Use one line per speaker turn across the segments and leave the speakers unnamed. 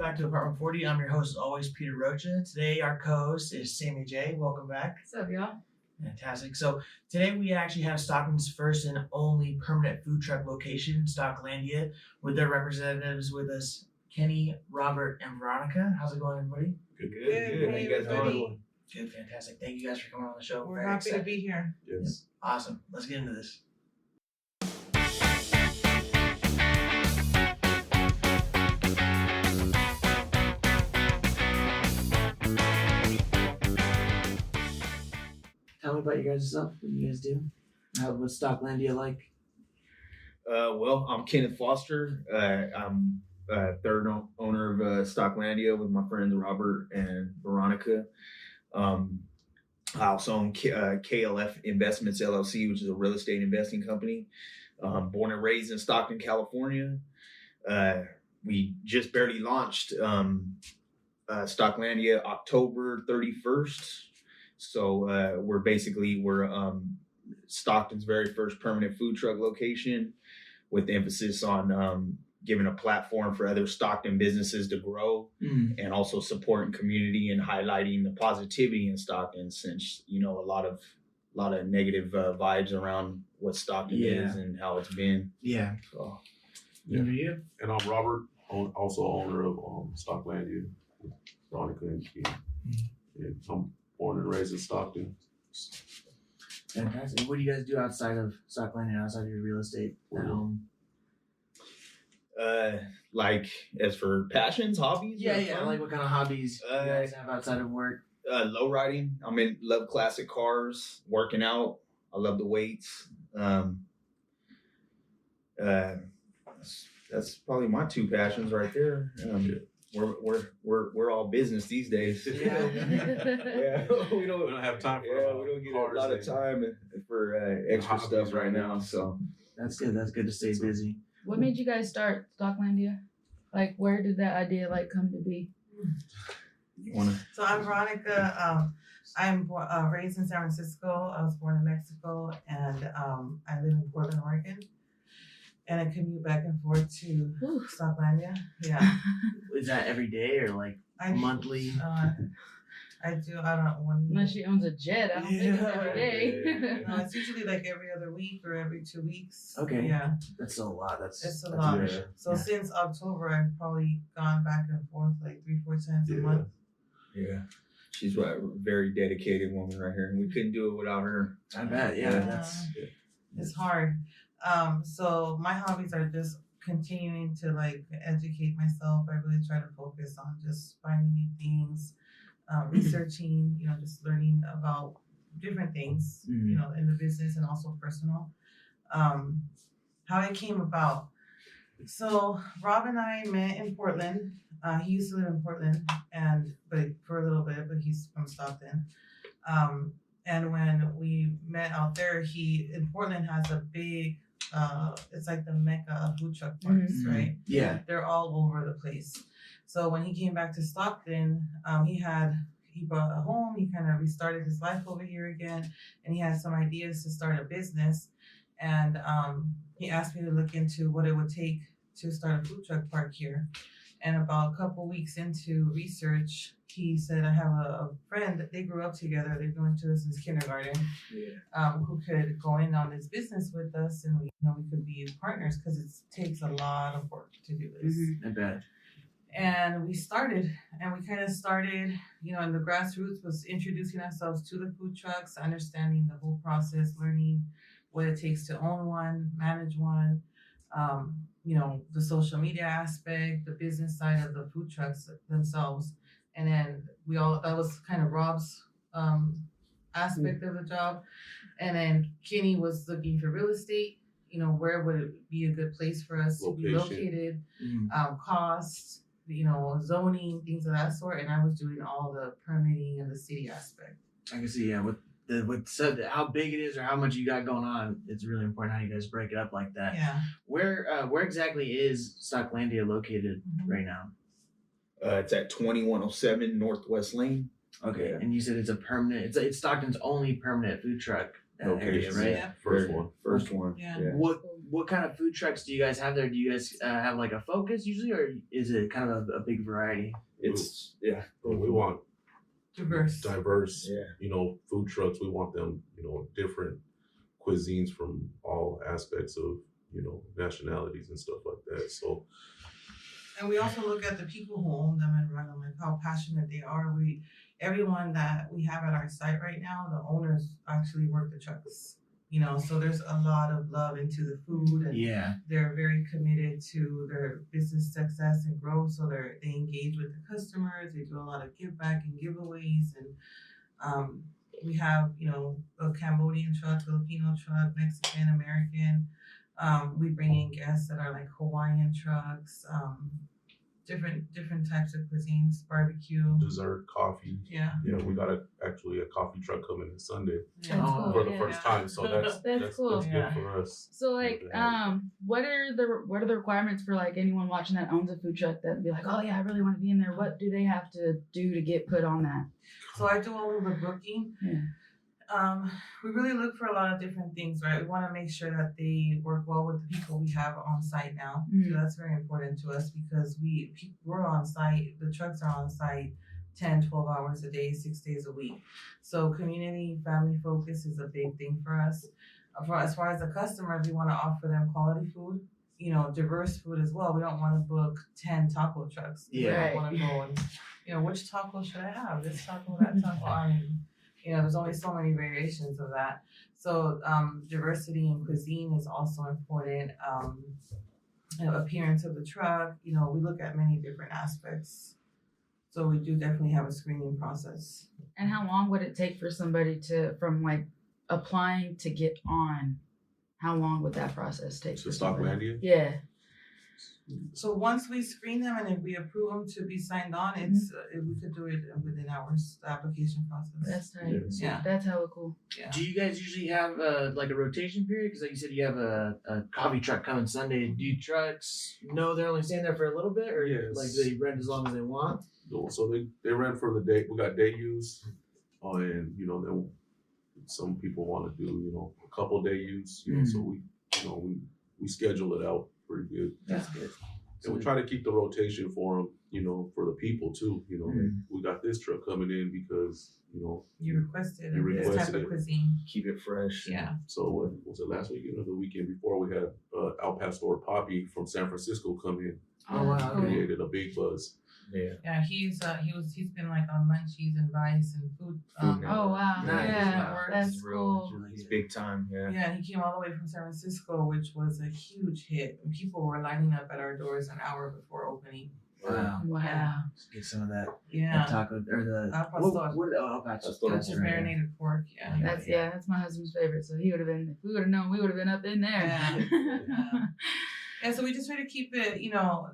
back to Apartment 40. I'm your host, as always, Peter Rocha. Today, our co-host is Sammy J. Welcome back.
What's up, y'all?
Fantastic. So today we actually have Stockton's first and only permanent food truck location, Stocklandia, with their representatives with us, Kenny, Robert, and Veronica. How's it going, everybody?
Good.
Hey,
How you guys doing?
Good, fantastic. Thank you guys for coming on the show.
We're
Very
happy
excited.
to be here.
Yes.
Awesome. Let's get into this. Tell me about you guys yourself. What do you guys do? What's Stocklandia like?
Well, I'm Kenneth Foster. I'm third owner of Stocklandia with my friends Robert and Veronica. I also own KLF Investments LLC, which is a real estate investing company. Born and raised in Stockton, California. We just barely launched Stocklandia October 31st. So we're Stockton's very first permanent food truck location, with emphasis on giving a platform for other Stockton businesses to grow and also supporting community and highlighting the positivity in Stockton, since a lot of negative vibes around what Stockton is and how it's been.
Yeah.
So,
Yeah. You?
And I'm Robert, also owner of Stocklandia, Veronica and Keith. And I'm born and raised in Stockton.
Fantastic. What do you guys do outside of Stocklandia, outside of your real estate at home?
Like as for passions, hobbies?
Yeah. Like what kind of hobbies you guys have outside of work?
Low riding. Love classic cars, working out. I love the weights. That's probably my two passions right there. We're all business these days.
Yeah.
we don't
have time for
we don't get a lot of time for extra
hobbies
stuff right now. So
That's good. That's good to stay busy.
What made you guys start Stocklandia? Like, where did that idea come to be?
you wanna?
So I'm Veronica. I'm raised in San Francisco. I was born in Mexico, and I live in Portland, Oregon. And I commute back and forth to Stocklandia. Yeah.
Is that every day or like monthly?
I don't know.
Unless she owns a jet, I don't think it's every day.
No, it's usually like every other week or every 2 weeks.
Okay.
Yeah.
That's a lot. It's
a lot.
good.
So since October, I've probably gone back and forth like 3-4 times a month.
Yeah. She's a very dedicated woman right here, and we couldn't do it without her.
I bet. Yeah.
It's hard. So my hobbies are just continuing to educate myself. I really try to focus on just finding new things, researching, just learning about different things, in the business and also personal. How it came about. So Rob and I met in Portland. He used to live in Portland but for a little bit, but he's from Stockton. And when we met out there, in Portland has a big, it's like the mecca of food truck parks, right?
Yeah.
They're all over the place. So when he came back to Stockton, he bought a home. He kind of restarted his life over here again, and he had some ideas to start a business. And he asked me to look into what it would take to start a food truck park here. And about a couple weeks into research, he said, I have a friend that they grew up together. They've known each other since kindergarten, who could go in on this business with us, and we could be partners, because it takes a lot of work to do this.
I bet.
And we started, and we kind of started, and the grassroots was introducing ourselves to the food trucks, understanding the whole process, learning what it takes to own one, manage one, the social media aspect, the business side of the food trucks themselves. And then that was kind of Rob's aspect of the job. And then Kenny was looking for real estate, where would it be a good place for us to be located, costs, zoning, things of that sort. And I was doing all the permitting and the city aspect.
I can see, how big it is or how much you got going on, it's really important how you guys break it up like that.
Yeah.
Where exactly is Stocklandia located right now?
It's at 2107 Northwest Lane.
Okay, and you said it's a permanent. It's Stockton's only permanent food truck area, right?
Yeah.
First one.
First one.
Yeah.
What what kind of food trucks do you guys have there? Do you guys have like a focus usually, or is it kind of a big variety?
It's yeah.
We want
Diverse.
Yeah.
you know, food trucks. We want them, you know, different cuisines from all aspects of, you know, nationalities and stuff like that. So
And we also look at the people who own them and run them, like how passionate they are. Everyone that we have at our site right now, the owners actually work the trucks. You know, so there's a lot of love into the food, and
Yeah.
they're very committed to their business success and growth. So they engage with the customers. They do a lot of give back and giveaways, and we have, you know, a Cambodian truck, Filipino truck, Mexican, American. We bring in guests that are like Hawaiian trucks, different types of cuisines, barbecue.
dessert, coffee.
Yeah.
Yeah, we got actually a coffee truck coming this Sunday
That's
Oh,
cool.
for the
yeah.
first time. So that's
cool.
good
Yeah.
for us.
So like,
Yeah.
what are the requirements for like anyone watching that owns a food truck that be like, oh yeah, I really want to be in there. What do they have to do to get put on that?
So I do all of the booking.
Yeah.
We really look for a lot of different things, right? We want to make sure that they work well with the people we have on site now. So that's very important to us because we're on site, the trucks are on site 10, 12 hours a day, 6 days a week. So community, family focus is a big thing for us. As far as the customers, we want to offer them quality food, you know, diverse food as well. We don't want to book 10 taco trucks.
Yeah.
We want to go and, you know, which taco should I have? This taco, that taco. I mean, you know, there's only so many variations of that. So diversity in cuisine is also important. You know, appearance of the truck, you know, we look at many different aspects. So we do definitely have a screening process.
And how long would it take for somebody from like applying to get on? How long would that process take?
To
for somebody?
Stocklandia?
Yeah.
So once we screen them and if we approve them to be signed on, we could do it within hours, the application process.
That's tight.
Yeah.
That's hella cool.
Yeah.
Do you guys usually have like a rotation period? Because like you said, you have a coffee truck coming Sunday. Do you trucks know they're only staying there for a little bit, or
Yes.
like do they rent as long as they want?
So they rent for the day. We got day use, and you know, then some people want to do, you know, a couple day use. You know, so we schedule it out pretty good.
That's good.
And we try to keep the rotation for them, you know, for the people too. You know,
Mhm.
we got this truck coming in because, you know,
You requested
You
this type
requested
of
it.
cuisine.
Keep it fresh.
Yeah.
so what was it last weekend or the weekend before we had Al Pastor Poppy from San Francisco come in,
Oh wow.
Cool.
Okay.
created a big buzz.
Yeah.
Yeah, he's been like on Munchies and Vice and food.
Food
Oh wow.
Nice.
Yeah.
Wow.
That's
It's real.
cool.
He's big time. Yeah.
Yeah, he came all the way from San Francisco, which was a huge hit. And people were lining up at our doors an hour before opening.
Wow.
Wow.
Yeah.
Let's get some of that
Yeah.
taco or the
Al pastor.
what El Pastor.
Pastor.
That's just marinated pork. Yeah.
That's my husband's favorite. So he would have been. If we would have known, we would have been up in there.
Yeah. Yeah, so we just try to keep it, you know,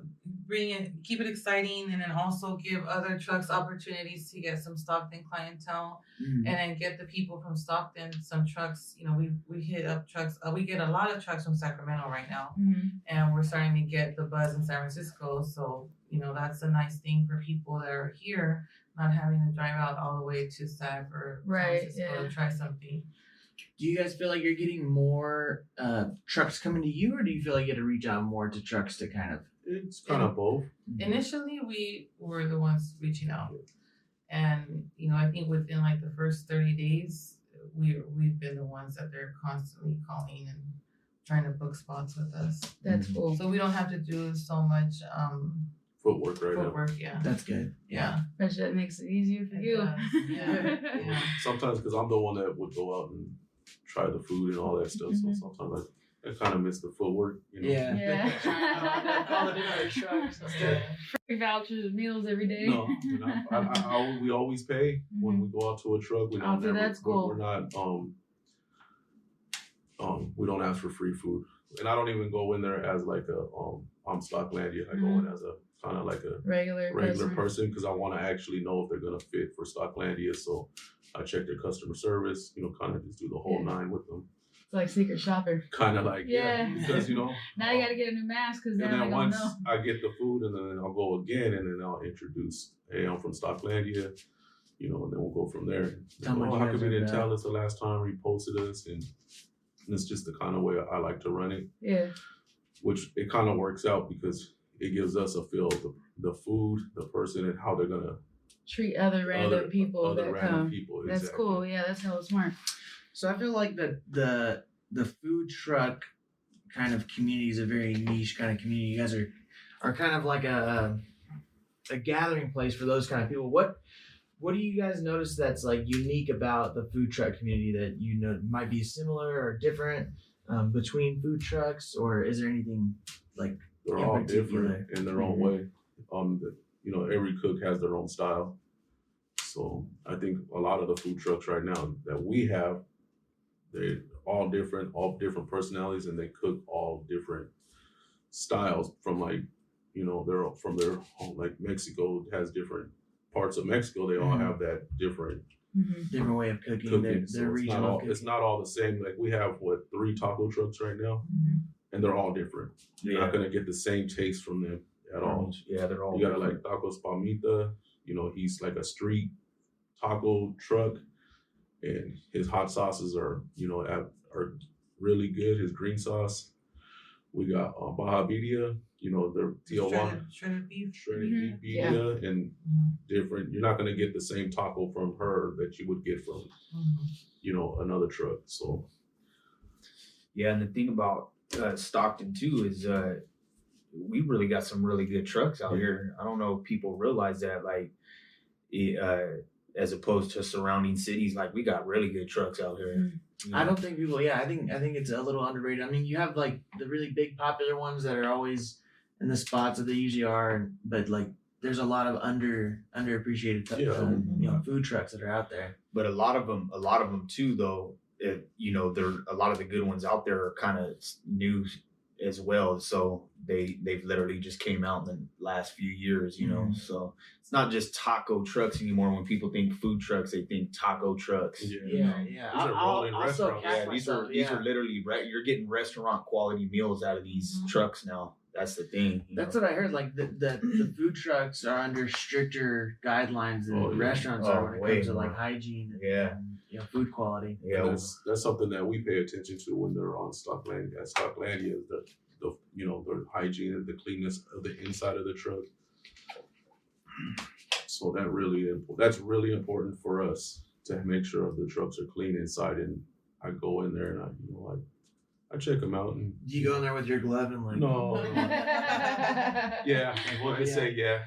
keep it exciting, and then also give other trucks opportunities to get some Stockton clientele,
Mm.
and then get the people from Stockton some trucks. You know, we hit up trucks. We get a lot of trucks from Sacramento right now,
Mhm.
and we're starting to get the buzz in San Francisco. So you know, that's a nice thing for people that are here, not having to drive out all the way to Sac or
Right,
San Francisco
yeah.
to try something.
Do you guys feel like you're getting more trucks coming to you, or do you feel like you had to reach out more to trucks to kind of?
It's kind of both.
Initially, we were the ones reaching out, and you know, I think within like the first 30 days, we've been the ones that they're constantly calling and trying to book spots with us.
That's cool.
So we don't have to do so much
Footwork right now.
footwork. Yeah,
That's good.
yeah.
That shit makes it easier for
It
you.
does, yeah, yeah.
Sometimes because I'm the one that would go out and try the food and all that stuff.
Mhm.
So sometimes I kind of miss the footwork. You know?
Yeah.
Yeah.
Call it in our trucks instead.
Free vouchers, meals every day.
No, and we always pay when we go out to a truck. We don't
Oh, so that's cool.
We're not we don't ask for free food, and I don't even go in there as like a I'm Stocklandia. I go in as a kind of like a
Regular
person because I want to actually know if they're gonna fit for Stocklandia. So I check their customer service. You know, kind of just do the whole nine with them.
It's like secret shopper.
Kind of like
Yeah.
because you know.
Now you gotta get a new mask because
And
then they
then
gonna
once
know.
I get the food, and then I'll go again, and then I'll introduce, hey, I'm from Stocklandia, you know, and then we'll go from there.
Tell them
Oh,
what
how
you
come
guys
you
are
didn't
about.
tell us the last time you posted us? And it's just the kind of way I like to run it.
Yeah.
Which it kind of works out because it gives us a feel of the food, the person, and how they're gonna
Treat other random people
other
that
random
come.
people.
That's
exactly.
cool. Yeah, that's hella smart.
So I feel like the food truck kind of community is a very niche kind of community. You guys are kind of like a gathering place for those kind of people. What do you guys notice that's like unique about the food truck community that you know might be similar or different between food trucks, or is there anything like
They're
in
all
particular?
different in their own way. You know, every cook has their own style. So I think a lot of the food trucks right now that we have, they're all different personalities, and they cook all different styles from like, you know, they're from their home. Like Mexico has different parts of Mexico. They all have that different
Different way of cooking.
cooking.
Their
So
regional
it's not all the same. Like we have 3 taco trucks right now, and they're all different. You're not gonna get the same taste from them at all.
Yeah, they're all.
You got like Tacos Palmita, you know, he's like a street taco truck, and his hot sauces are, you know, are really good. His green sauce. We got Baja Birria, you know, their Tijuana
Shredded beef.
shredded
Mhm.
beef birria, and different. You're not gonna get the same taco from her that you would get from, you know, another truck. So
Yeah, and the thing about Stockton too is we really got some really good trucks out here. I don't know if people realize that, like, as opposed to surrounding cities, like we got really good trucks out here. You know?
I don't think people. Yeah, I think it's a little underrated. I mean, you have like the really big popular ones that are always in the spots that they usually are, but like there's a lot of underappreciated you know, food trucks that are out there.
But a lot of them too, though. You know, a lot of the good ones out there are kind of new as well. So they've literally just came out in the last few years. You know, so it's not just taco trucks anymore. When people think food trucks, they think taco trucks.
Yeah.
These are rolling restaurants.
Yeah, these are literally you're getting restaurant quality meals out of these trucks now. That's the thing.
That's what I heard. Like the food trucks are under stricter guidelines than restaurants are when it comes to like hygiene and you know, food quality.
Yeah,
and that's something that we pay attention to when they're on Stocklandia. Stocklandia is the you know, the hygiene and the cleanness of the inside of the truck. So that's really important for us to make sure the trucks are clean inside. And I go in there and I check them out. And
Do you go in there with your glove and like?
no. Yeah, we'll just say yeah.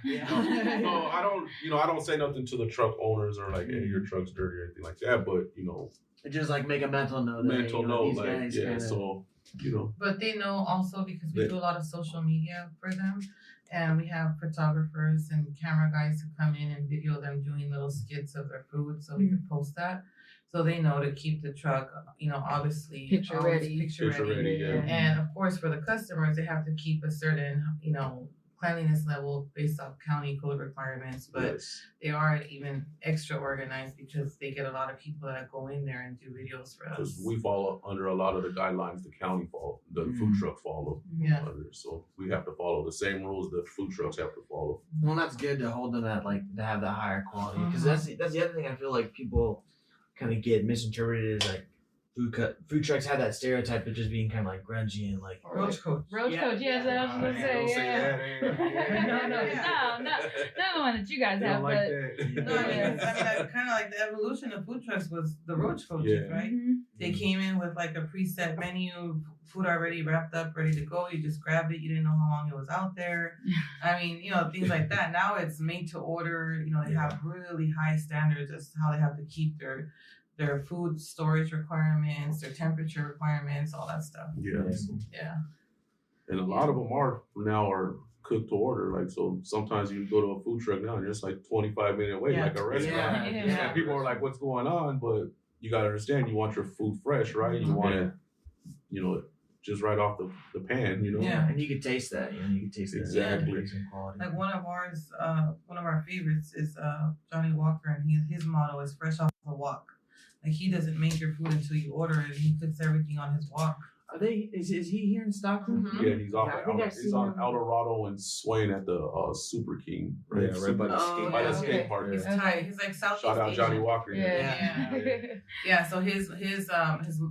No, I don't. You know, I don't say nothing to the truck owners or like, hey, your truck's dirty or anything like that. But you know,
Just like make a mental note. That, you know, these
like
guys
yeah.
kinda,
So you know,
But they know also because we do a lot of social media for them, and we have photographers and camera guys who come in and video them doing little skits of their food, so we can post that. So they know to keep the truck, you know, obviously
Picture
always
ready.
Picture ready.
yeah.
And of course, for the customers, they have to keep a certain, you know, cleanliness level based off county code requirements. But
yes.
they are even extra organized because they get a lot of people that go in there and do videos for
Because
us.
we follow under a lot of the guidelines the county follow, the food truck follow.
Yeah.
Under. So we have to follow the same rules the food trucks have to follow.
Well, that's good to hold them at like to have the higher quality because that's the other thing I feel like people kind of get misinterpreted is like food trucks have that stereotype of just being kind of like grungy and like
Roach coach.
Roach
Yeah.
coach, yes, I was gonna say, yeah. No, not the one that you guys have, but
No, I mean, kind of like the evolution of food trucks was the roach coaches,
Yeah.
right?
Mhm.
They came in with like a preset menu, food already wrapped up, ready to go. You just grabbed it. You didn't know how long it was out there. I mean, you know, things like that. Now it's made to order. You know, they have really high standards as to how they have to keep their food storage requirements, their temperature requirements, all that stuff.
Yes.
Yeah.
And a lot of them are cooked to order. Like, so sometimes you go to a food truck now and it's like 25-minute wait,
Yeah.
like a restaurant.
Yeah.
And people are like, what's going on? But you got to understand, you want your food fresh, right? You want it, you know, just right off the pan, you know?
Yeah.
and you could taste that, you know, you could taste that
Exactly.
difference in quality.
Like one of our favorites is Johnny Walker, and his motto is fresh off the walk. Like he doesn't make your food until you order it. He cooks everything on his walk.
Are they? Is he here in Stockton?
Mhm.
Yeah, he's off.
I think I've
He's
seen
on
him.
Eldorado and Swain at the Super King.
Yeah, right by the
Oh,
skate.
By the
yeah,
skate
okay.
park.
He's
Okay.
tight. He's like Southeast
Shout out Johnny
Asian.
Walker.
Yeah. So his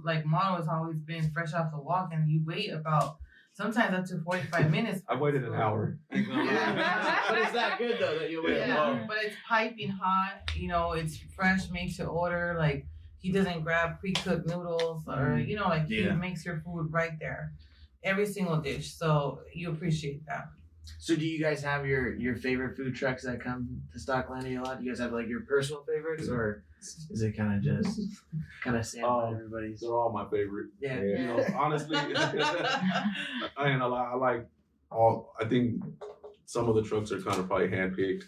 like motto has always been fresh off the walk, and you wait about sometimes up to 45 minutes.
I waited an hour.
But it's that good though that you wait
Yeah,
long.
but it's piping hot. You know, it's fresh, made to order. Like he doesn't grab pre-cooked noodles or like he
Yeah.
makes your food right there, every single dish. So you appreciate that.
So do you guys have your favorite food trucks that come to Stocklandia a lot? Do you guys have like your personal favorites, or is it kind of just sample everybody's?
They're all my favorite.
Yeah.
You know, honestly, I ain't gonna lie. I like all. I think some of the trucks are kind of probably handpicked.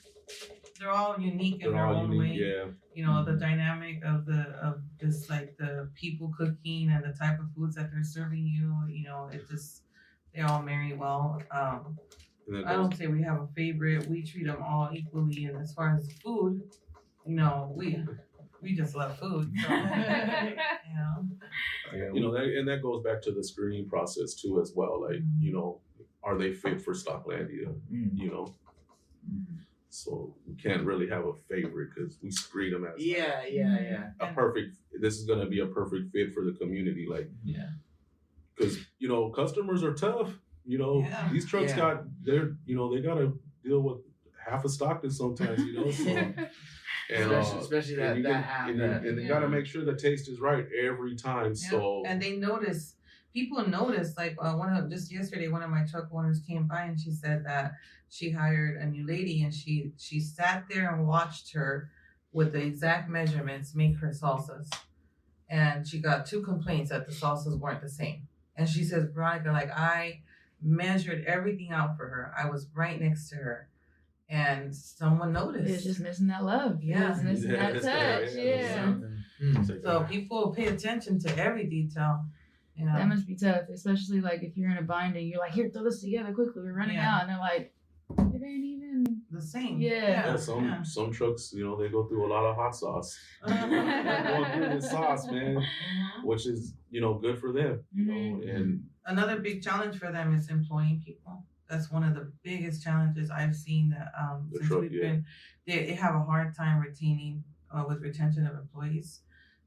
They're all unique in
They're
their
all
own
unique.
way.
Yeah.
You know, the dynamic of just like the people cooking and the type of foods that they're serving you. You know, they all marry well.
And then
I don't say we have a favorite. We treat them all equally, and as far as the food, we just love food. So,
that goes back to the screening process too, as well. Like, are they fit for Stocklandia? You know, so we can't really have a favorite because we screen them as a perfect. This is gonna be a perfect fit for the community, like because customers are tough. These trucks
Yeah.
they gotta deal with half a Stockton sometimes. So. And,
especially
and you
that
can-
half.
and they gotta make sure the taste is right every time.
Yeah.
So
And people notice. Like just yesterday, one of my truck owners came by and she said that she hired a new lady and she sat there and watched her with the exact measurements make her salsas, and she got 2 complaints that the salsas weren't the same. And she says, Veronica, like I measured everything out for her. I was right next to her. And someone noticed.
It's just missing that love.
Yeah.
It's missing that
that's
touch.
right.
Yeah.
it's like,
So people pay attention to every detail.
That must be tough, especially like if you're in a bind and you're like, here, throw this together quickly. We're running out. And they're like, it ain't even
the same.
Yeah.
some trucks, they go through a lot of hot sauce. They're going through the sauce, man, which is good for them. And
Another big challenge for them is employing people. That's one of the biggest challenges I've seen that since we've been. They have a hard time retaining with retention of employees.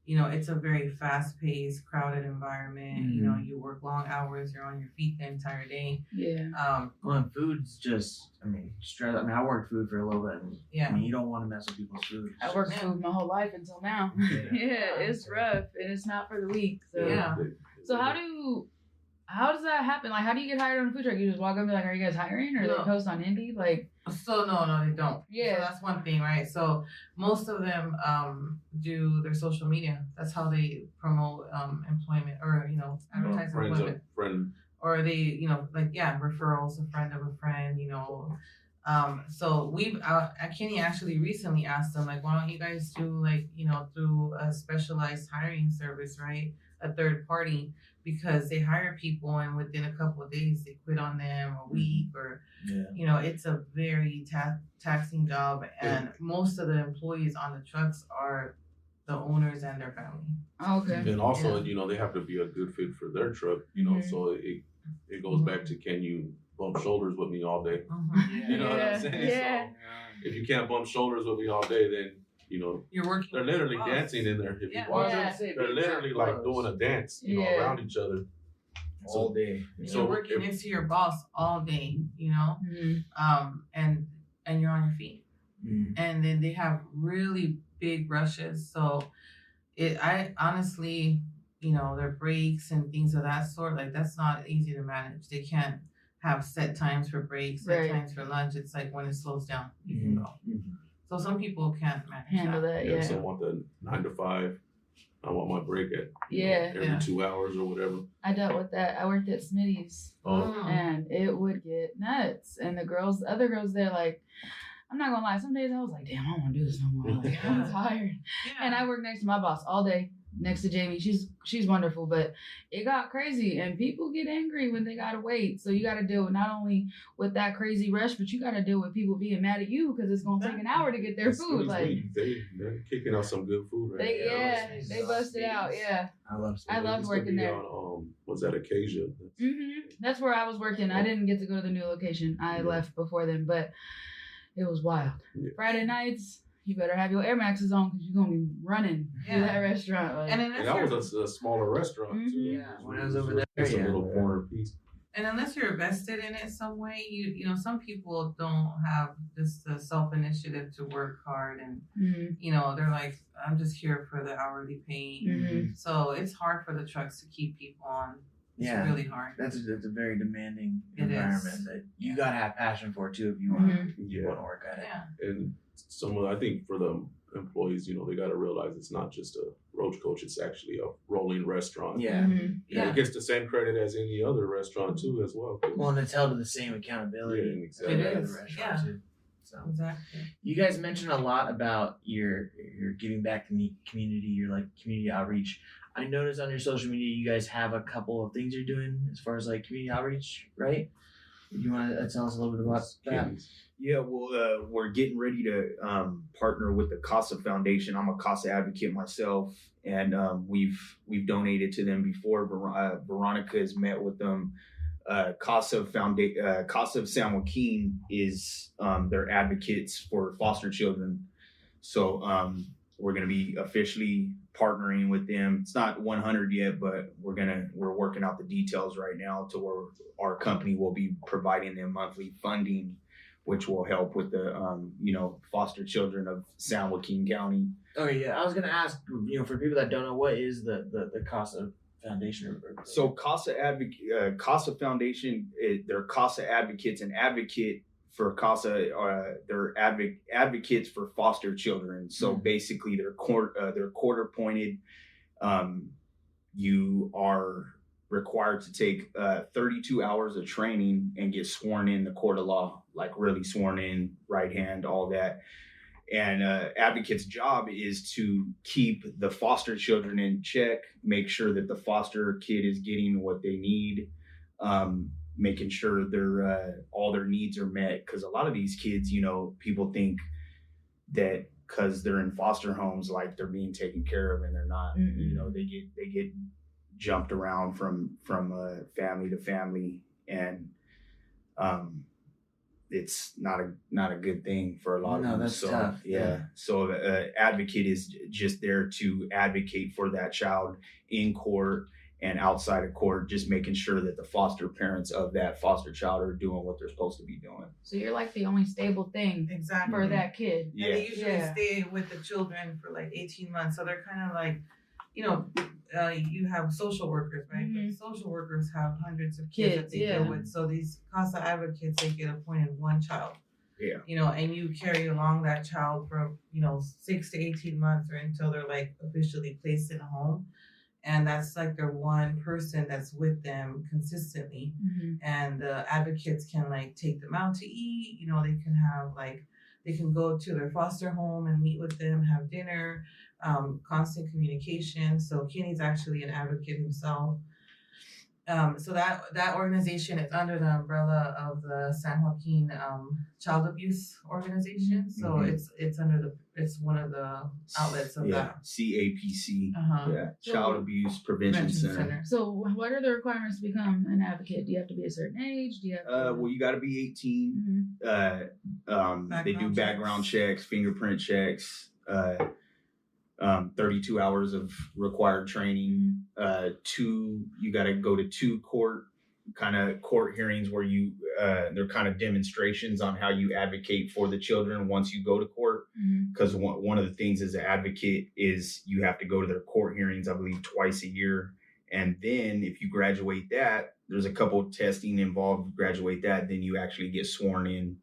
It's a very fast-paced, crowded environment. You work long hours. You're on your feet the entire day.
Yeah.
Well, and food's just, stress. I worked food for a little bit. And, you don't want to mess with people's food.
I worked food my whole life until now. Yeah, it's rough and it's not for the weak. So
Yeah.
So how does that happen? Like, how do you get hired on a food truck? You just walk up and be like, are you guys hiring? Or
No.
they post on Indeed? Like,
So no, they don't.
Yeah.
So that's one thing, right? So most of them do their social media. That's how they promote employment or advertise employment. Or they referrals, a friend of a friend. So we've Kenny actually recently asked them, like, why don't you guys do through a specialized hiring service, right? A third party, because they hire people and within a couple of days they quit on them, a week, or it's a very taxing job, and most of the employees on the trucks are the owners and their family.
okay.
And also, they have to be a good fit for their truck. So it goes back to, can you bump shoulders with me all day? You know what I'm saying?
Yeah.
So if you can't bump shoulders with me all day, then
You're working.
they're literally dancing in there. If
Yeah.
you watch
Yeah.
them, they're literally like doing a dance,
Yeah.
around each other.
all day.
You're working next to your boss all day, and you're on your feet. And then they have really big rushes. So I honestly, their breaks and things of that sort, like that's not easy to manage. They can't have set times for breaks, set
Right.
times for lunch. It's like when it slows down, you can go. So some people can't manage
Handle
that.
that,
Some want the 9 to 5. I want my break at every
Yeah.
2 hours or whatever.
I dealt with that. I worked at Smitty's and it would get nuts. And the other girls there, like, I'm not gonna lie, some days I was like, damn, I don't want to do this no more. Like, I'm tired.
Yeah.
And I worked next to my boss all day. next to Jamie. She's wonderful, but it got crazy and people get angry when they gotta wait. So you gotta deal with not only with that crazy rush, but you gotta deal with people being mad at you because it's gonna take an hour to get their
As soon
food.
as
Like
they're kicking out some good food right
they busted out. Yeah,
I love
I loved working there.
Was that Acacia?
That's where I was working. I didn't get to go to the new location. I left before then, but it was wild.
Yeah.
Friday nights, you better have your Air Maxes on because you're gonna be running through that restaurant. Like,
And
And that was a smaller restaurant too.
Yeah, when I was over there,
it's a
yeah.
little corner piece.
And unless you're vested in it some way, you know, some people don't have just the self initiative to work hard, and you know, they're like, I'm just here for the hourly pay. So it's hard for the trucks to keep people on. It's really hard.
That's a very demanding
It is.
environment that you gotta have passion for too if you want
Yeah.
to work at it.
Yeah.
And I think for the employees, you know, they got to realize it's not just a roach coach; it's actually a rolling restaurant.
Yeah.
And it gets the same credit as any other restaurant too, as well.
Well, and it's held to the same accountability.
Yeah, exactly.
as
It
the
is,
restaurant
yeah.
too. So
Exactly.
you guys mentioned a lot about your giving back to the community, your like community outreach. I noticed on your social media you guys have a couple of things you're doing as far as like community outreach, right? You want to tell us a little bit about that?
Yeah, well, we're getting ready to partner with the Casa Foundation. I'm a Casa advocate myself, and we've donated to them before. Veronica has met with them. Casa of San Joaquin is their advocates for foster children. So we're going to be officially partnering with them. It's not 100 yet, but we're working out the details right now to where our company will be providing them monthly funding, which will help with the foster children of San Joaquin County.
Oh yeah, I was gonna ask, for people that don't know, what is the Casa Foundation?
So Casa Foundation, they're Casa advocates and advocate for Casa. They're advocates for foster children. So basically, they're court appointed. You are required to take 32 hours of training and get sworn in the court of law, like really sworn in, right hand, all that. And advocate's job is to keep the foster children in check, make sure that the foster kid is getting what they need, making sure all their needs are met. Because a lot of these kids, people think that because they're in foster homes, like they're being taken care of, and they're not. They get jumped around from family to family, and it's not a good thing for a lot of them.
That's
so
tough.
yeah. So advocate is just there to advocate for that child in court and outside of court, just making sure that the foster parents of that foster child are doing what they're supposed to be doing.
So you're like the only stable thing
Exactly.
for that kid.
Yeah.
And they usually stay with the children for like 18 months. So they're kind of like, you have social workers, right? But social workers have hundreds of kids that they deal with. So these Casa advocates, they get appointed one child.
Yeah.
And you carry along that child for, 6 to 18 months or until they're like officially placed in a home. And that's like their one person that's with them consistently. And the advocates can like take them out to eat. They can have they can go to their foster home and meet with them, have dinner, constant communication. So Kenny's actually an advocate himself. So that organization is under the umbrella of the San Joaquin Child Abuse Organization. So it's one of the outlets of that.
CAPC. Yeah.
So-
Child Abuse Prevention Center.
So what are the requirements to become an advocate? Do you have to be a certain age? Do you have to...
Well, you got to be 18. They do background checks, fingerprint checks, 32 hours of required training. You got to go to 2 court hearings where they're kind of demonstrations on how you advocate for the children once you go to court. Because one of the things as an advocate is you have to go to their court hearings, I believe, twice a year. And then if you graduate that, there's a couple of testing involved. Graduate that, then you actually get sworn in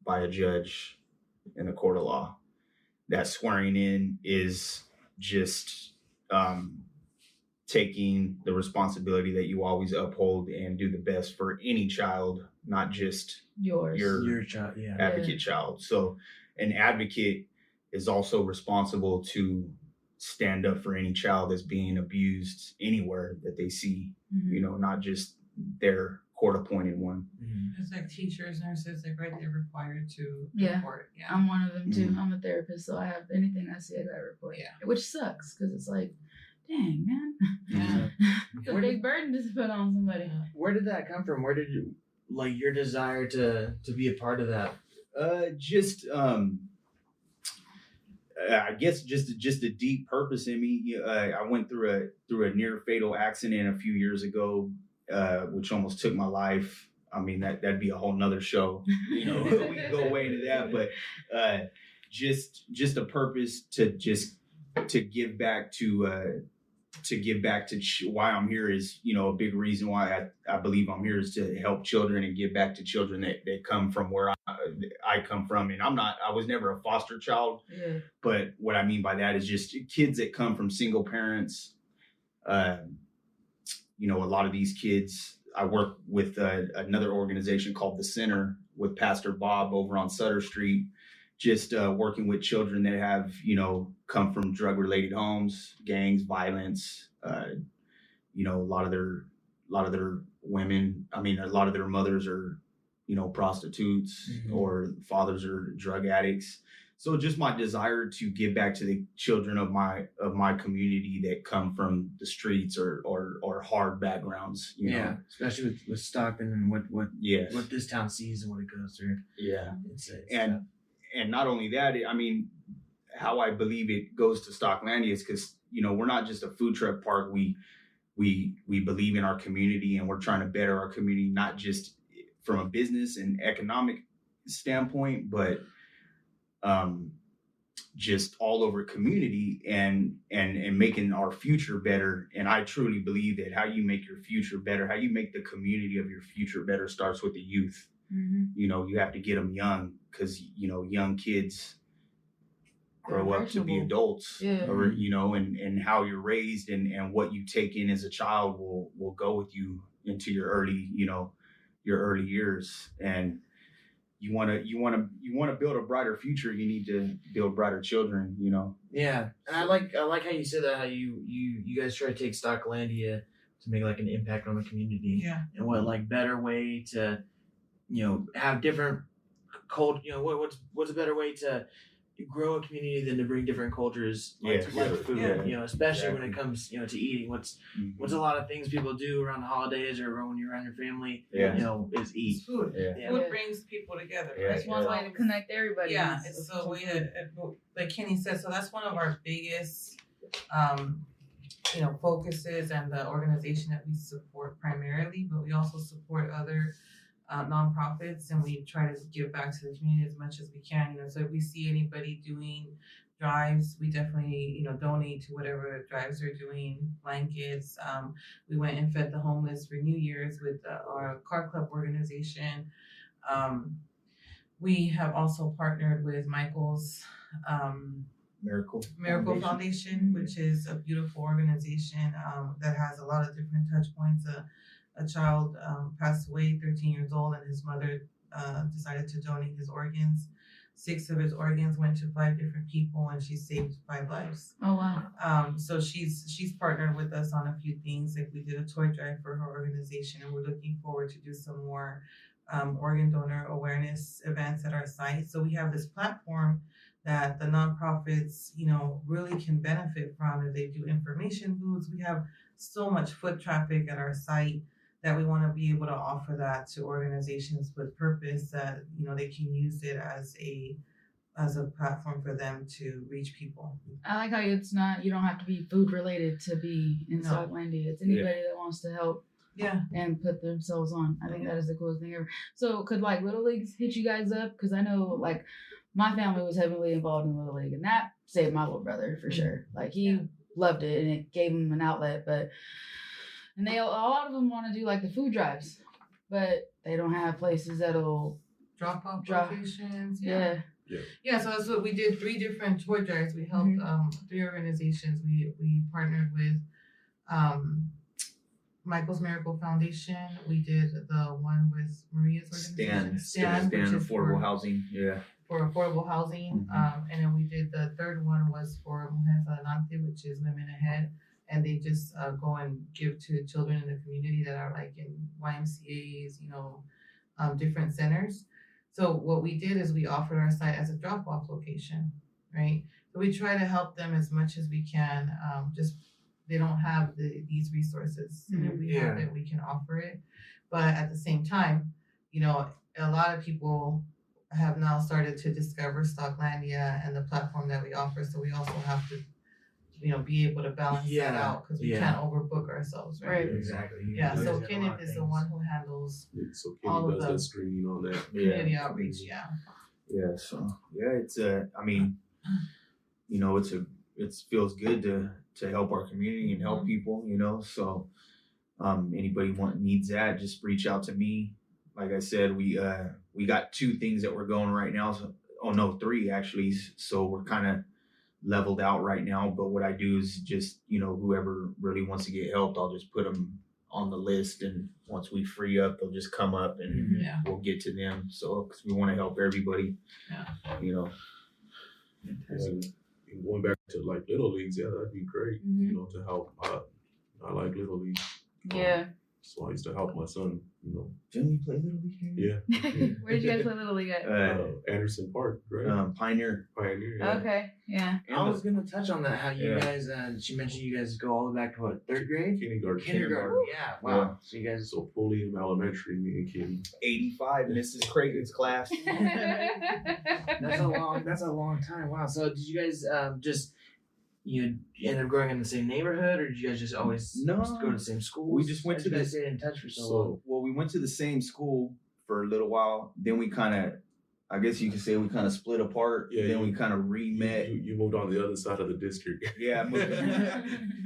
by a judge in the court of law. That swearing in is just taking the responsibility that you always uphold and do the best for any child, not just
yours.
Your child,
advocate child. So an advocate is also responsible to stand up for any child that's being abused anywhere that they see, you know, not just their court appointed one.
It's like teachers, nurses, like right there required to
Yeah.
report. Yeah.
I'm one of them too.
Mhm.
I'm a therapist, so I have anything I see I gotta report.
Yeah.
Which sucks because it's like, dang man,
Yeah.
it's a
Where
big burden to put on somebody.
Where did that come from? Where did you like your desire to be a part of that?
I guess just a deep purpose in me. I went through a near fatal accident a few years ago, which almost took my life. I mean, that'd be a whole nother show. You know, we could go away into that, but just a purpose to give back to why I'm here is, you know, a big reason why I believe I'm here is to help children and give back to children that come from where I come from. And I was never a foster child,
Yeah.
but what I mean by that is just kids that come from single parents. You know, a lot of these kids, I work with another organization called The Center with Pastor Bob over on Sutter Street, just working with children that have, you know, come from drug related homes, gangs, violence. You know, a lot of their women, I mean, a lot of their mothers are, you know, prostitutes or fathers are drug addicts. So just my desire to give back to the children of my community that come from the streets or hard backgrounds, you know.
Especially with Stockton and what
Yes.
what this town sees and what it goes through.
Yeah.
It's
And not only that, I mean, how I believe it goes to Stocklandia is because, you know, we're not just a food truck park. We believe in our community and we're trying to better our community, not just from a business and economic standpoint, but just all over community and making our future better. And I truly believe that how you make your future better, how you make the community of your future better starts with the youth. You know, you have to get them young because, you know, young kids grow up to be adults, or, you know, and how you're raised and what you take in as a child will go with you into your early years. And you want to build a brighter future. You need to build brighter children, you know?
Yeah. And I like how you said that, how you guys try to take Stocklandia to make like an impact on the community.
Yeah.
And what like better way to, you know, have different you know, what's a better way to grow a community than to bring different cultures like food, you know, especially when it comes, you know, to eating. What's a lot of things people do around the holidays or when you're around your family, you know, is eat.
It's food.
Yeah.
Food brings people together.
Yeah.
Right?
It's one way to connect everybody.
Yeah, it's a way to, like Kenny said, so that's one of our biggest, you know, focuses and the organization that we support primarily, but we also support other nonprofits, and we try to give back to the community as much as we can. You know, so if we see anybody doing drives, we definitely, you know, donate to whatever drives they're doing. Blankets. We went and fed the homeless for New Year's with our car club organization. We have also partnered with Michael's Miracle Foundation, which is a beautiful organization that has a lot of different touch points. A child passed away, 13 years old, and his mother decided to donate his organs. 6 of his organs went to 5 different people, and she saved 5 lives.
Oh wow!
So she's partnered with us on a few things. Like we did a toy drive for her organization, and we're looking forward to do some more organ donor awareness events at our site. So we have this platform that the nonprofits, you know, really can benefit from if they do information booths. We have so much foot traffic at our site that we want to be able to offer that to organizations with purpose, that, you know, they can use it as a platform for them to reach people.
I like how it's not, you don't have to be food related to be in
No.
Stocklandia. It's anybody that wants to help
Yeah.
and put themselves on. I think that is the coolest thing ever. So could like Little Leagues hit you guys up? Because I know like my family was heavily involved in Little League, and that saved my little brother for sure. Like he loved it and it gave him an outlet, and a lot of them want to do like the food drives, but they don't have places that'll
Drop off
Drop-
locations.
yeah.
Yeah, so that's what we did. 3 different toy drives. We helped 3 organizations. We partnered with Michael's Miracle Foundation. We did the one with Maria's organization.
Stan
which is
Affordable
for
Housing. Yeah.
for affordable housing. And then we did the third one was for Mujeres Adelante, which is Women Ahead. And they just go and give to children in the community that are like in YMCA's, different centers. So what we did is we offered our site as a drop-off location, right? So we try to help them as much as we can. Just they don't have these resources, and if we have it, we can offer it. But at the same time, a lot of people have now started to discover Stocklandia and the platform that we offer. So we also have to, be able to balance that out because we can't overbook ourselves, right?
Exactly.
Yeah. So Kenneth is the one who handles
So
all
Kenny
of
does
the
that screening on that.
community outreach. Yeah.
Yeah, so it's it feels good to help our community and help people, so anybody needs that, just reach out to me. Like I said, we got 2 things that we're going right now, so 3 actually, so we're kind of leveled out right now. But what I do is just whoever really wants to get helped, I'll just put them on the list, and once we free up, they'll just come up and we'll get to them. So because we want to help everybody.
And going back to like little leagues, that'd be great. To help. I like little league.
Yeah.
So I used to help my son.
Didn't we play Little League here?
Yeah.
Where did you guys play Little League at?
Anderson Park, right?
Pioneer.
Pioneer. Yeah.
Okay, yeah.
I was gonna touch on that. How you guys? She mentioned you guys go all the way back to what, 3rd grade?
Kindergarten.
Yeah. Wow.
Yeah.
So you guys.
So Pulliam Elementary, me and Kenny.
85, Mrs. Creighton's class.
That's a long time. Wow. So did you guys just you end up growing in the same neighborhood, or did you guys just always go to the same school?
We just went
How
to
did you guys
the-
stay in touch for so long.
Well, we went to the same school for a little while. Then we kind of, I guess you could say, we kind of split apart.
Yeah,
Then we kind of re-met.
You moved on the other side of the district.
Yeah, I moved.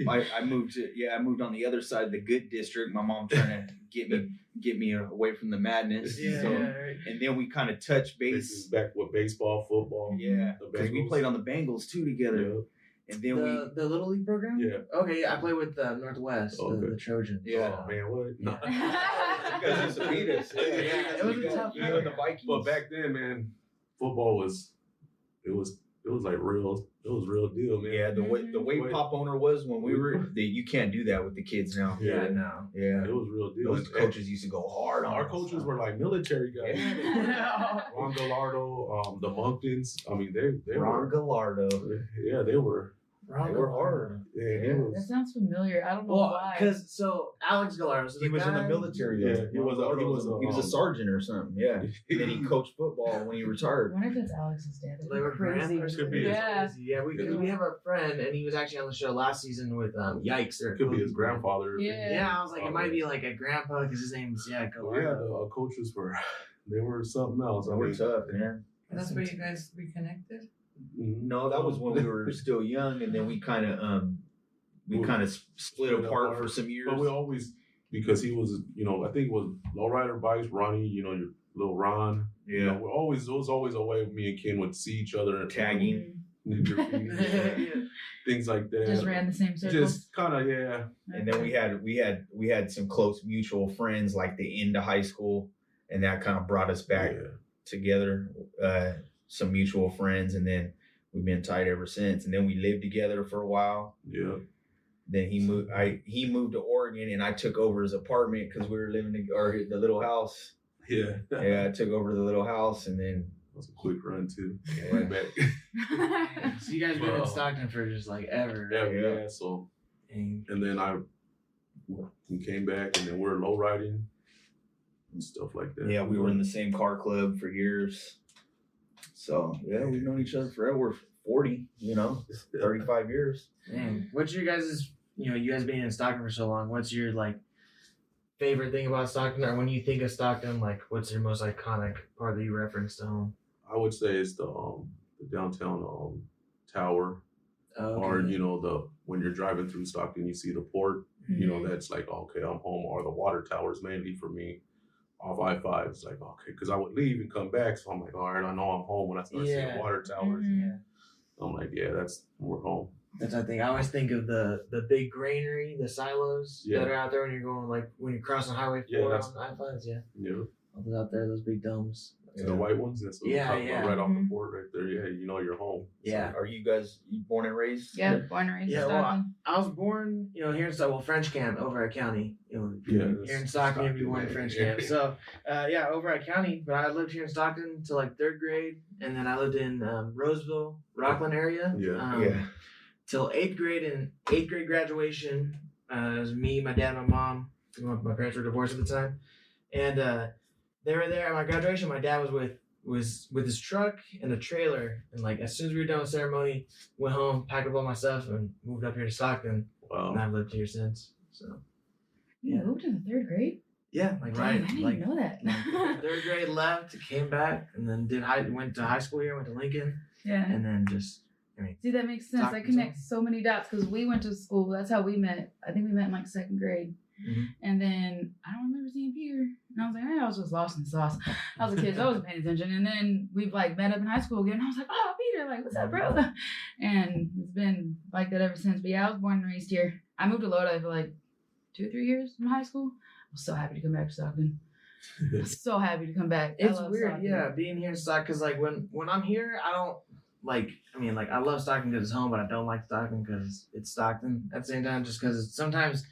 I moved on the other side of the good district. My mom trying to get me away from the madness.
Yeah.
So,
Right.
and then we kind of touched
This is
base.
back with baseball, football.
Yeah,
The
because we
Bengals.
played on the Bengals too together. And then
The Little League program?
Yeah.
Okay, I play with Northwest,
Okay.
the Trojans.
Yeah.
Oh, man, what? No.
you guys used to beat us.
Yeah, it was a tough
You were the Vikings.
But back then, man, football was like real. It was real deal, man.
Yeah, the way Pop Owner was when we were, you can't do that with the kids now.
Yeah.
no.
Yeah,
It was real deal.
those coaches used to go hard on
Our
us.
coaches were like military guys.
Yeah.
Ron Gallardo, the Monktons. I mean, they
Ron
were.
Gallardo.
Yeah, they were.
They were hard.
Yeah,
Yeah.
it
That
was.
sounds familiar. I don't know
Well,
why.
because Alex Gallardo, so
He was in the
guy-
military.
Yeah,
though.
he was a,
a sergeant or something. Yeah, and then he coached football when he
I
retired.
wonder if that's Alex's dad. That'd
They
be
were
crazy.
grandparents.
Could be.
Yeah.
Yeah, we have a friend, and he was actually on the show last season with Yikes. Or
could be his grandfather.
Yeah.
Yeah, I was like, it might be like a grandpa because his name's
Oh, yeah,
Gallardo.
the coaches they were something else.
They were tough, man.
That's where you guys reconnected.
No, that was when we were still young, and then we kind of split apart for some years.
But we always, because he was, I think it was lowrider bikes, Ronnie, your little Ron.
Yeah.
It was always a way me and Ken would see each other and
Tagging.
things like that.
Just ran the same circles.
Just kind of, yeah.
And then we had some close mutual friends like the end of high school, and that kind of brought us back together. Some mutual friends, and then we've been tight ever since. And then we lived together for a while.
Yeah.
Then he moved to Oregon, and I took over his apartment because we were living the little house.
Yeah.
Yeah, I took over the little house, and then
That was a quick run too. Right back.
So you guys been in Stockton for just like ever.
Yeah. So,
And
and then we came back, and then we're low riding and stuff like that.
yeah, we were in the same car club for years. So yeah, we've known each other forever. We're 40, 35 years.
man, what's your guys' you guys being in Stockton for so long, what's your like favorite thing about Stockton? Or when you think of Stockton, like what's your most iconic part that you reference to home?
I would say it's the downtown tower, or when you're driving through Stockton, you see the port. That's like, okay, I'm home. Or the water towers mainly for me. Off I-5, it's like, okay, because I would leave and come back, so I'm like, all right, I know I'm home when I start seeing water towers. I'm like, yeah, we're home.
That's I think I always think of the big granary, the silos that are out there when you're going when you're crossing Highway 4 on I-5s. Yeah,
Yeah.
all those out there, those big domes.
The white ones. That's what
Yeah,
we're talking
yeah.
about right off the
Mhm.
board right there. Yeah, you know your home.
Yeah.
Are you guys born and raised?
Yeah, born and raised in
Yeah, well,
Stockton.
I was born, here in Stockton, French Camp, Overhead County.
Yeah,
Here in Stockton, everyone in French Camp. So, Overhead County. But I lived here in Stockton till like 3rd grade, and then I lived in Roseville, Rockland area.
Yeah.
Till 8th grade, and 8th grade graduation. It was me, my dad, my mom. My parents were divorced at the time, and they were there at my graduation. My dad was with his truck and a trailer, and like as soon as we were done with ceremony, went home, packed up all my stuff, and moved up here to Stockton.
Wow.
And I've lived here since. So
You moved in the 3rd grade?
yeah, like
Dang,
right,
I didn't
like
know that.
3rd grade left, came back, and then went to high school here, went to Lincoln,
Yeah.
and then just
See, that makes sense. I
Stockton's
connect so many dots because we went to school. That's how we met. I think we met in like 2nd grade.
Mhm.
And then I don't remember seeing Peter. And I was like, I was just lost in the sauce. I was a kid, so I wasn't paying attention. And then we've like met up in high school again. I was like, oh, Peter, like, what's up, bro? And it's been like that ever since. But yeah, I was born and raised here. I moved to Lodi for like 2 or 3 years from high school. I was so happy to come back to Stockton. I'm so happy to come back. I
It's
love
weird,
Stockton.
yeah, being here in Stockton, because like when I'm here, I don't I love Stockton because it's home, but I don't like Stockton because it's Stockton at the same time, just because sometimes,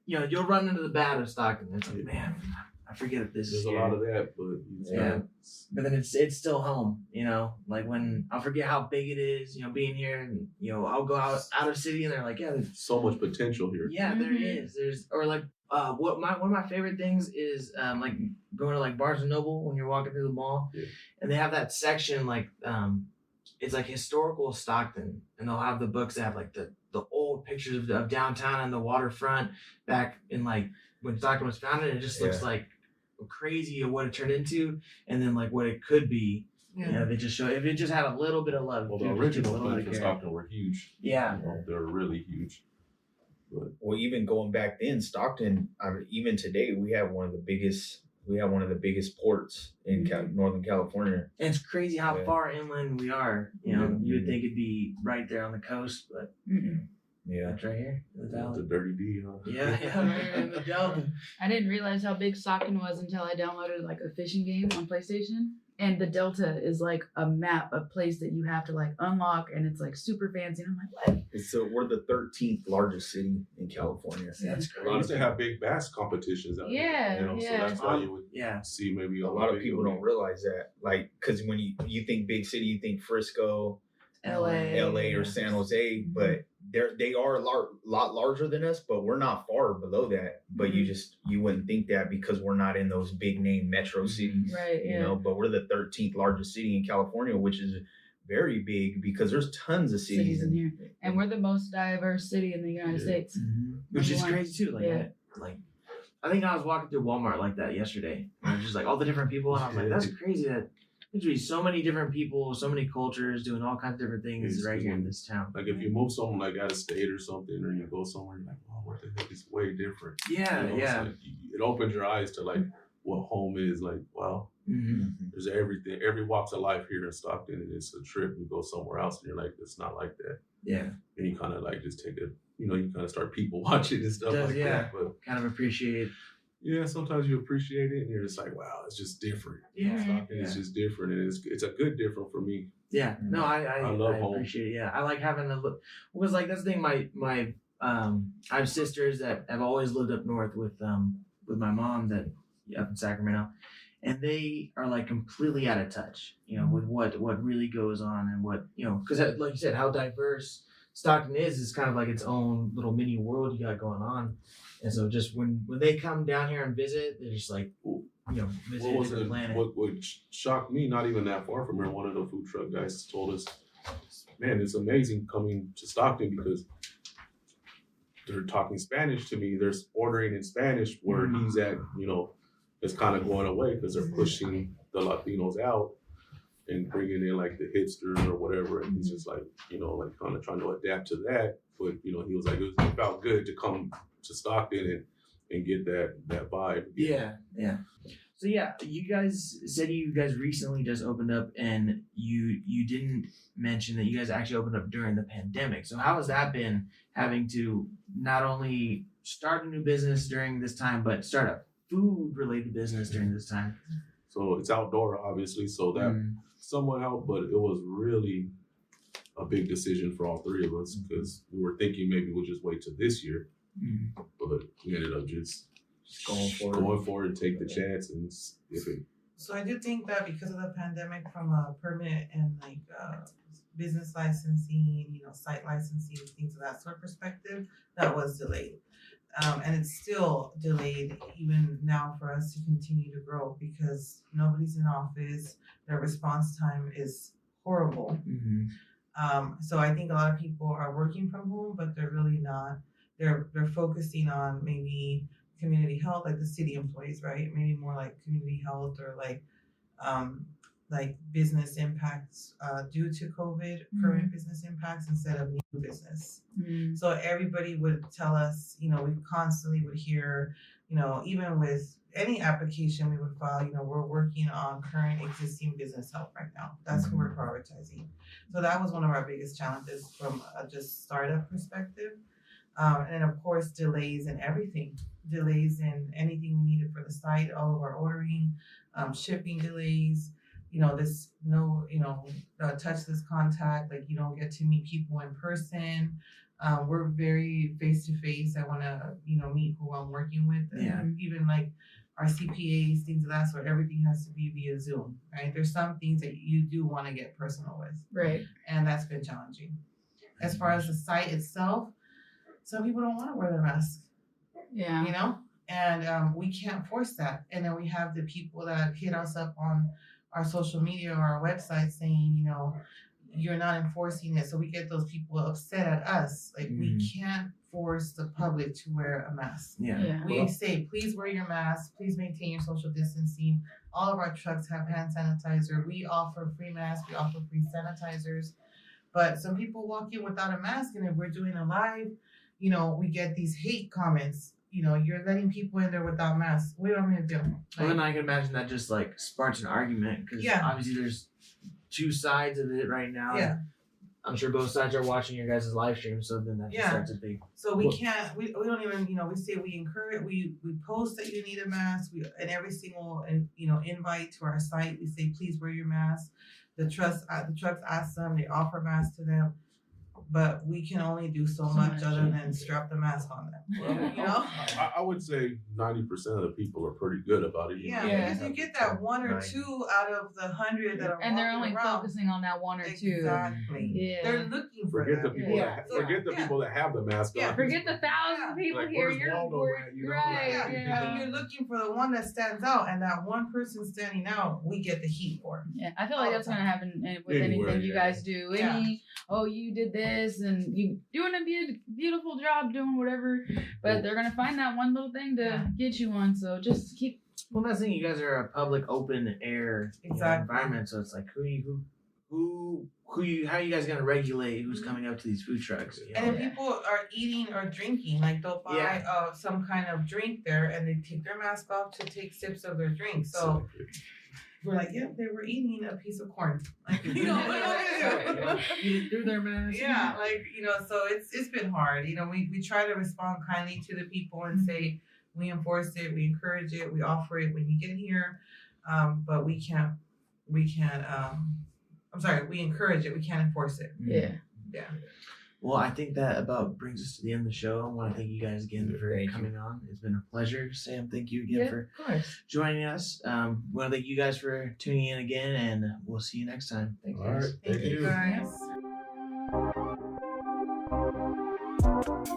you'll run into the bad of Stockton. It's like, man, I forget that this
There's
is
a
here.
lot of that, but
Yeah. But then it's still home, like when I'll forget how big it is, being here, and I'll go out of city and they're like, yeah,
so much potential here.
yeah, there
Mhm.
is. There's or like one of my favorite things is like going to like Barnes and Noble when you're walking through the mall,
Yeah.
and they have that section like it's like historical Stockton, and they'll have the books that have like the old pictures of downtown and the waterfront back in like when Stockton was founded. It just looks like crazy of what it turned into, and then like what it could be.
Yeah.
They just show if it just had a little bit of love.
Well, the
just
original
a little
plans
bit
for
of care.
Stockton were huge.
Yeah.
They're really huge. But
Well, even going back then, Stockton. Even today, we have one of the biggest ports in Northern California.
And it's crazy how
Yeah.
far inland we are.
Yeah.
You would think it'd be right there on the coast, but
Mm-mm.
Yeah.
it's right here in the
the
valley.
Dirty D, huh?
Yeah, right here in the Delta.
I didn't realize how big Stockton was until I downloaded like a fishing game on PlayStation. And the Delta is like a map, a place that you have to like unlock, and it's like super fancy. And I'm like, what?
So we're the 13th largest city in California.
That's
We used to have big bass competitions out
Yeah,
there. So
yeah.
that's why you would
Yeah.
see maybe
A lot of people don't realize that, like, because when you think big city, you think Frisco, LA, or San Jose, but they are a lot larger than us, but we're not far below that. But you wouldn't think that because we're not in those big name metro cities,
Right, yeah.
But we're the 13th largest city in California, which is very big because there's tons of cities
Cities in here. And we're the most diverse city in the United
Yeah.
States.
Which is
Number one.
crazy too. Like,
Yeah.
I think I was walking through Walmart like that yesterday. And just like all the different people, and I was like, that's crazy that there's be so many different people, so many cultures doing all kinds of different things
It's
right here in
when-
this town.
Like if you move something like out of state or something, or you go somewhere, you're like, oh, what the heck is way different.
Yeah,
It's
yeah.
like, it opens your eyes to like what home is. Like, wow,
Mm-hmm.
there's everything, every walks of life here in Stockton, and it's a trip. You go somewhere else, and you're like, it's not like that.
Yeah.
And you kind of like just take you kind of start people watching and stuff
Does,
like
yeah.
that. But
Kind of appreciate.
yeah, sometimes you appreciate it, and you're just like, wow, it's just different.
Yeah.
Stockton is just different, and it's a good different for me.
Yeah. No, I
love home.
appreciate it. Yeah. I like having a look. Was like that's the thing. My I have sisters that have always lived up north with my mom that up in Sacramento, and they are like completely out of touch, with what really goes on and what because like you said, how diverse Stockton is kind of like its own little mini world you got going on, and so just when they come down here and visit, they're just like visit a different planet.
What shocked me, not even that far from here, one of the food truck guys told us, man, it's amazing coming to Stockton because they're talking Spanish to me. They're ordering in Spanish where he's at, it's kind of going away because they're pushing the Latinos out and bringing in like the hipsters or whatever. And he's just like, like kind of trying to adapt to that. But, he was like, it felt good to come to Stockton and get that vibe.
Yeah. So yeah, you guys said you guys recently just opened up, and you didn't mention that you guys actually opened up during the pandemic. So how has that been, having to not only start a new business during this time, but start a food related business during this time?
So it's outdoor, obviously, so that somewhat helped, but it was really a big decision for all three of us because we were thinking maybe we'll just wait till this year, but we ended up just going for it and take the chance. And if it
So I do think that because of the pandemic, from a permit and like business licensing, site licensing, things of that sort of perspective, that was delayed. And it's still delayed even now for us to continue to grow because nobody's in office. Their response time is horrible. So I think a lot of people are working from home, but they're really not. They're focusing on maybe community health, like the city employees, right? Maybe more like community health or like business impacts due to COVID, current business impacts instead of new business. So everybody would tell us, we constantly would hear, even with any application we would file, we're working on current existing business health right now. That's who we're prioritizing. So that was one of our biggest challenges from a just startup perspective. And of course, delays in everything, delays in anything we needed for the site, all of our ordering, shipping delays, touchless contact, like you don't get to meet people in person. We're very face to face. I want to, meet who I'm working with. And even like our CPAs, things of that sort, everything has to be via Zoom, right? There's some things that you do want to get personal with.
Right.
And that's been challenging. As far as the site itself, some people don't want to wear their mask.
Yeah.
And we can't force that. And then we have the people that hit us up on our social media or our website saying, you're not enforcing it. So we get those people upset at us. Like we can't force the public to wear a mask. We say, please wear your mask. Please maintain your social distancing. All of our trucks have hand sanitizer. We offer free masks. We offer free sanitizers. But some people walk in without a mask, and if we're doing a live, we get these hate comments. You're letting people in there without masks. What do you want me to do?
Well, then I can imagine that just like sparks an argument because obviously there's two sides of it right now.
Yeah.
I'm sure both sides are watching your guys' live stream, so then that just starts a big.
So we can't. We don't even. We say we encourage. We post that you need a mask. And every single invite to our site, we say please wear your mask. The trucks ask them. They offer masks to them. But we can only do so much other than strap the mask on them.
I would say 90% of the people are pretty good about it.
Because you get that one or two out of the 100 that are
and they're only
around.
focusing on that one or two.
Exactly.
Yeah.
They're looking for
Forget
that.
the people forget the people that have the mask on.
Forget the 1,000 people
Like,
here.
where's
You're
Waldo at,
right.
You're looking for the one that stands out, and that one person standing out, we get the heat for.
Yeah, I feel like that's gonna happen with anything you guys do. You did this, and you doing a beautiful job doing whatever, but they're gonna find that one little thing to get you on. So just keep.
Well, that's the thing. You guys are a public, open air environment, so it's like how are you guys gonna regulate who's coming up to these food trucks?
And if people are eating or drinking, like they'll buy some kind of drink there, and they take their mask off to take sips of their drink. So. We're like, they were eating a piece of corn. Like,
Eat it through their mask.
Yeah, so it's been hard. We try to respond kindly to the people and say we enforce it, we encourage it, we offer it when you get here, but we encourage it, we can't enforce it.
Yeah.
Well, I think that about brings us to the end of the show. I want to thank you guys again for coming on. It's been a pleasure. Sam, thank you again for joining us. We want to thank you guys for tuning in again, and we'll see you next time. Thank you guys.
Thank you guys.